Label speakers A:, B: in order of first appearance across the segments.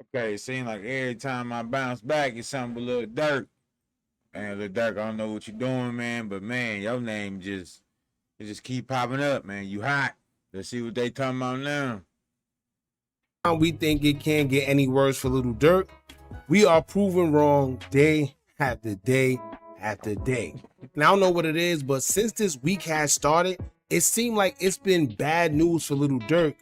A: Okay, it seems like every time I bounce back, it's something with Lil Durk. Man, Lil Durk, I don't know what you're doing, man, but man, your name just keep popping up, man. You hot. Let's see what they talking about now.
B: We think it can't get any worse for Lil Durk. We are proven wrong day after day after day. And I don't know what it is, but since this week has started, it seemed like it's been bad news for Lil Durk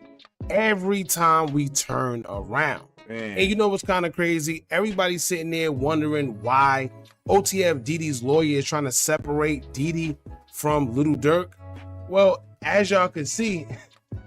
B: every time we turn around.
A: Man.
B: And you know what's kind of crazy? Everybody's sitting there wondering why OTF Diddy's lawyer is trying to separate Diddy from Lil Durk. Well, as y'all can see,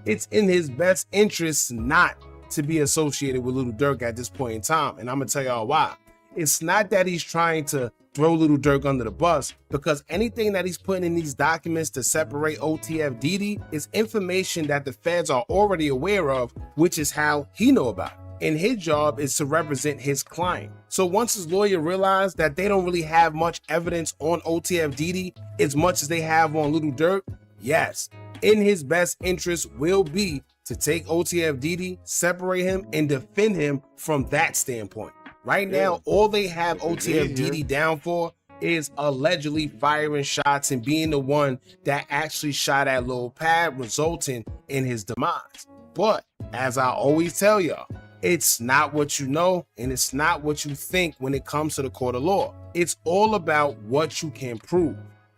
B: it's in his best interest not to be associated with Lil Durk at this point in time. And I'm gonna tell y'all why. It's not that he's trying to throw Lil Durk under the bus, because anything that he's putting in these documents to separate OTF Diddy is information that the feds are already aware of, which is how he know about it. And his job is to represent his client. So once his lawyer realized that they don't really have much evidence on OTF Diddy as much as they have on Lil Durk, yes, in his best interest will be to take OTF Diddy, separate him, and defend him from that standpoint. Right now, all they have OTF Diddy down for is allegedly firing shots and being the one that actually shot at Lil Pad, resulting in his demise. But as I always tell y'all, it's not what you know and it's not what you think when it comes to the court of law. It's all about what you can prove.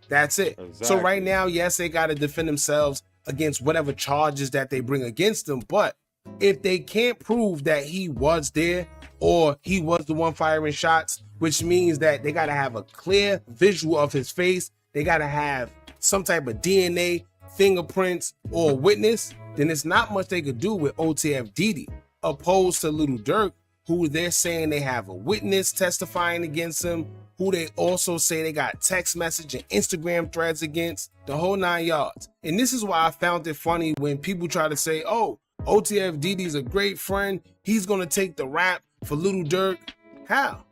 B: That's it. Exactly. So right now, yes, they got to defend themselves against whatever charges that they bring against them. But if they can't prove that he was there or he was the one firing shots, which means that they got to have a clear visual of his face, they got to have some type of DNA, fingerprints, or witness, then it's not much they could do with OTF Diddy, opposed to Lil Durk, who they're saying they have a witness testifying against him, who they also say they got text message and Instagram threads against, the whole 9 yards. And this is why I found it funny when people try to say, oh, OTF Diddy's a great friend, he's gonna take the rap for Lil Durk. How?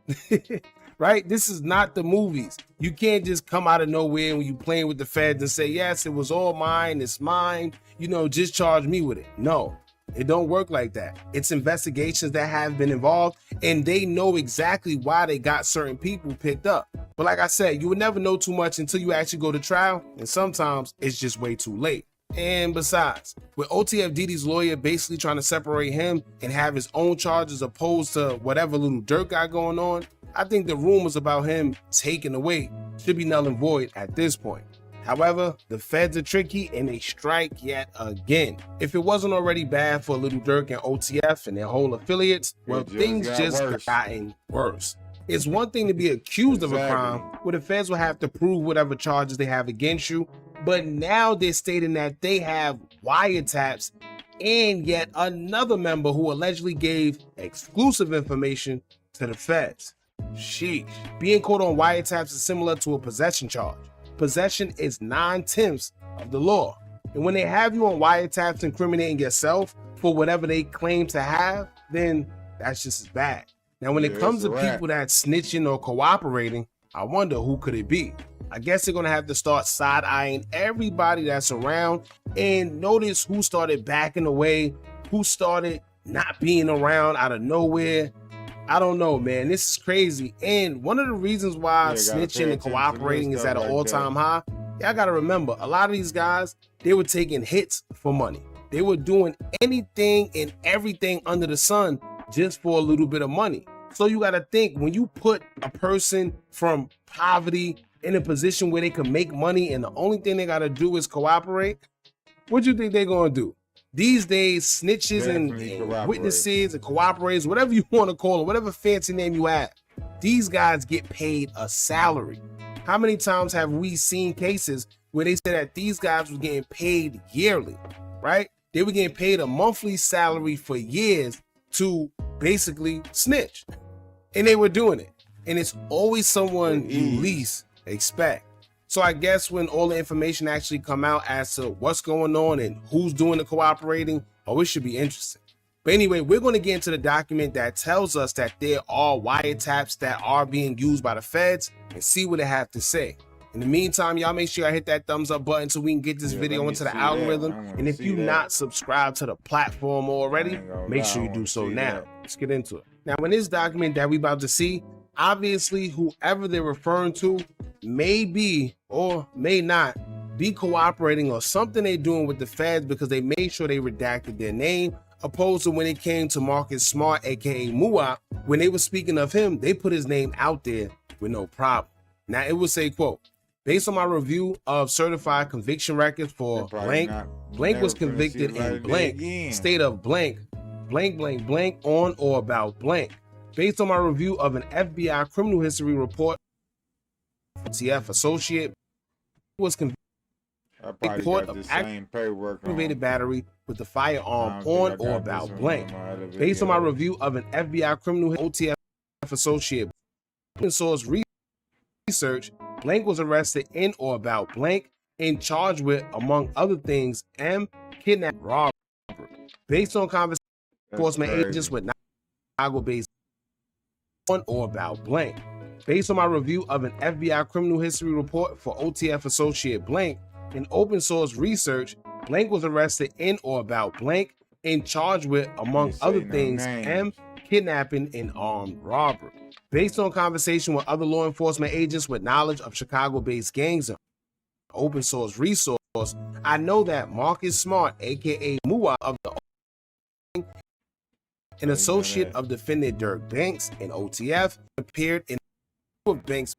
B: Right? This is not the movies. You can't just come out of nowhere when you playing with the feds and say, yes, it was all mine, it's mine, you know, just charge me with it. No. It don't work like that. It's investigations that have been involved and they know exactly why they got certain people picked up. But like I said, you would never know too much until you actually go to trial, and sometimes it's just way too late. And besides, with OTF Diddy's lawyer basically trying to separate him and have his own charges opposed to whatever Lil Durk got going on, I think the rumors about him taken away should be null and void at this point. However, the feds are tricky and they strike yet again. If it wasn't already bad for Lil Durk and OTF and their whole affiliates, well, things just gotten worse. It's one thing to be accused of a crime, where the feds will have to prove whatever charges they have against you, but now they're stating that they have wiretaps and yet another member who allegedly gave exclusive information to the feds. Sheesh. Being caught on wiretaps is similar to a possession charge. Possession is 9/10 of the law. And when they have you on wiretaps incriminating yourself for whatever they claim to have, then that's just as bad. Now, when it comes to people that's snitching or cooperating, I wonder who could it be? I guess they're gonna have to start side-eyeing everybody that's around and notice who started backing away, who started not being around out of nowhere. I don't know, man. This is crazy. And one of the reasons why snitching and cooperating is at an all-time high, y'all gotta remember, a lot of these guys, they were taking hits for money. They were doing anything and everything under the sun just for a little bit of money. So you gotta think, when you put a person from poverty in a position where they can make money and the only thing they gotta do is cooperate, what do you think they're gonna do? These days, snitches and witnesses and cooperators, whatever you want to call them, whatever fancy name you have, these guys get paid a salary. How many times have we seen cases where they said that these guys were getting paid yearly, right? They were getting paid a monthly salary for years to basically snitch. And they were doing it. And it's always someone you least expect. So I guess when all the information actually come out as to what's going on and who's doing the cooperating, oh, it should be interesting. But anyway, we're going to get into the document that tells us that there are wiretaps that are being used by the feds and see what they have to say. In the meantime, y'all make sure I hit that thumbs up button so we can get this video into the algorithm. And if you're not subscribed to the platform already, make sure you do so now. Let's get into it. Now, in this document that we about to see, obviously whoever they're referring to may be or may not be cooperating or something they're doing with the feds, because they made sure they redacted their name, opposed to when it came to Marcus Smart, aka Muap, when they were speaking of him, they put his name out there with no problem. Now it would say, quote, based on my review of certified conviction records for blank, blank was convicted in blank, state of blank, blank, blank, blank, on or about blank. Based on my review of an FBI criminal history report, OTF associate was convicted
A: report of aggravated
B: battery with the firearm on or about blank. Based on my review of an FBI criminal OTF associate open source research, blank was arrested in or about blank and charged with, among other things, kidnap, robbery. Based on conversation enforcement agents with Chicago-based on or about blank. Based on my review of an FBI criminal history report for OTF associate blank, in open source research, blank was arrested in or about blank and charged with, among other things, kidnapping and armed robbery. Based on conversation with other law enforcement agents with knowledge of Chicago-based gangs and open source resource, I know that Marcus Smart, aka Mua of the an associate of defendant Durk Banks and OTF, appeared in of Banks'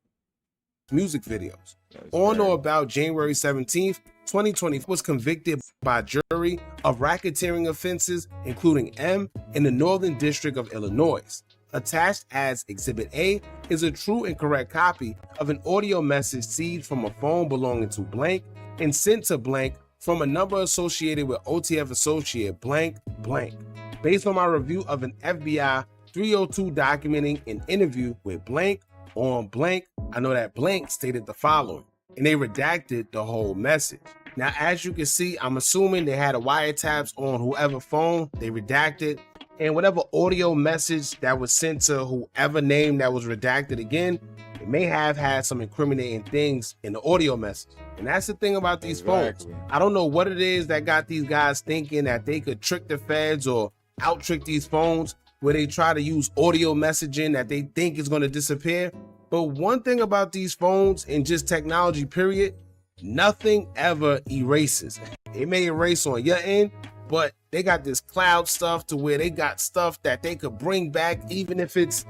B: music videos. On or about January 17th, 2020, was convicted by jury of racketeering offenses, including M, in the Northern District of Illinois. Attached as Exhibit A is a true and correct copy of an audio message seized from a phone belonging to blank and sent to blank from a number associated with OTF associate blank blank. Based on my review of an FBI 302 documenting an interview with blank on blank, I know that blank stated the following, and they redacted the whole message. Now, as you can see, I'm assuming they had a wiretaps on whoever phone they redacted, and whatever audio message that was sent to whoever name that was redacted again, it may have had some incriminating things in the audio message. And that's the thing about these phones. I don't know what it is that got these guys thinking that they could trick the feds or out-trick these phones, where they try to use audio messaging that they think is going to disappear. But one thing about these phones and just technology period, nothing ever erases. It may erase on your end, but they got this cloud stuff to where they got stuff that they could bring back even if it's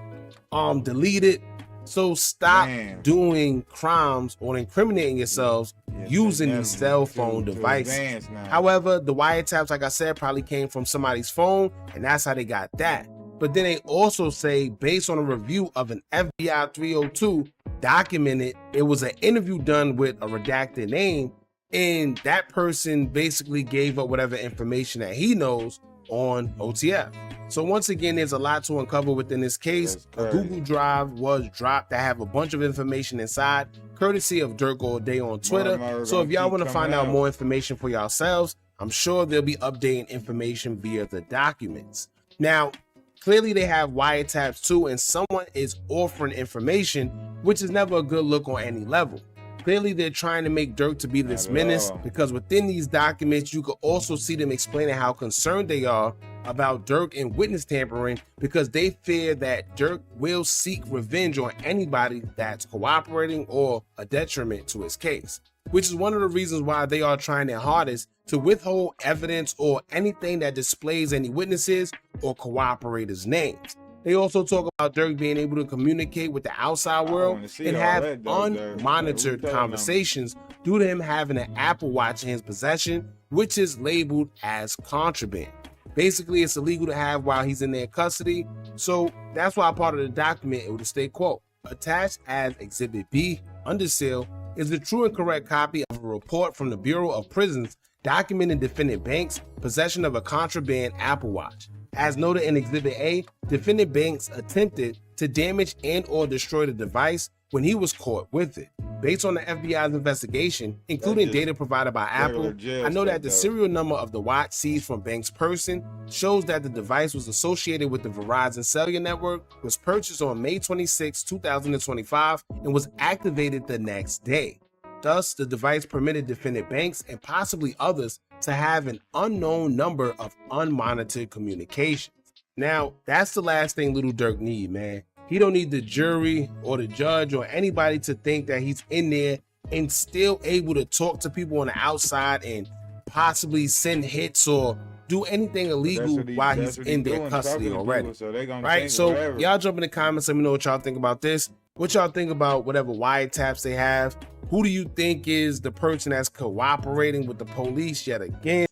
B: deleted. So stop doing crimes or incriminating yourselves using these cell phone devices. However, the wiretaps, like I said, probably came from somebody's phone, and that's how they got that. But then they also say, based on a review of an FBI 302 documented, it was an interview done with a redacted name, and that person basically gave up whatever information that he knows on OTF. So once again, there's a lot to uncover within this case. A Google Drive was dropped that have a bunch of information inside, courtesy of Durk All Day on Twitter. So if y'all want to find out more information for yourselves, I'm sure they'll be updating information via the documents. Now, clearly they have wiretaps too, and someone is offering information, which is never a good look on any level. Clearly they're trying to make Durk to be this menace, because within these documents, you could also see them explaining how concerned they are about Durk and witness tampering, because they fear that Durk will seek revenge on anybody that's cooperating or a detriment to his case, which is one of the reasons why they are trying their hardest to withhold evidence or anything that displays any witnesses or cooperators' names. They also talk about Durk being able to communicate with the outside world and have unmonitored conversations due to him having an Apple Watch in his possession, which is labeled as contraband. Basically, it's illegal to have while he's in their custody. So that's why part of the document, it would state, quote, attached as Exhibit B under seal is the true and correct copy of a report from the Bureau of Prisons documenting defendant Banks' possession of a contraband Apple Watch. As noted in Exhibit A, defendant Banks attempted to damage and or destroy the device when he was caught with it. Based on the FBI's investigation, including data provided by Apple, I know that the serial number of the watch seized from Banks' person shows that the device was associated with the Verizon cellular network, was purchased on May 26, 2025, and was activated the next day. Thus, the device permitted defendant Banks and possibly others to have an unknown number of unmonitored communications. Now, that's the last thing Lil Durk need, man. He don't need the jury or the judge or anybody to think that he's in there and still able to talk to people on the outside and possibly send hits or do anything illegal while he's in their custody already.
A: People, so they gonna
B: right?
A: think
B: So
A: whatever.
B: y'all jump in the comments. Let me know what y'all think about this. What y'all think about whatever wiretaps they have? Who do you think is the person that's cooperating with the police yet again?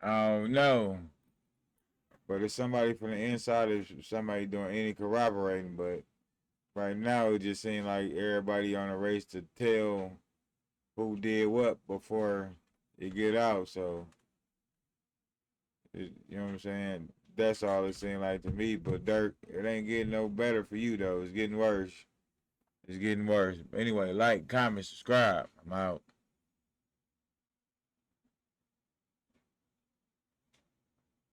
A: I don't know. But it's somebody from the inside, if somebody doing any corroborating. But right now, it just seems like everybody on a race to tell who did what before it get out. So, you know what I'm saying? That's all it seemed like to me. But Durk, it ain't getting no better for you, though. It's getting worse. It's getting worse. Anyway, like, comment, subscribe. I'm out.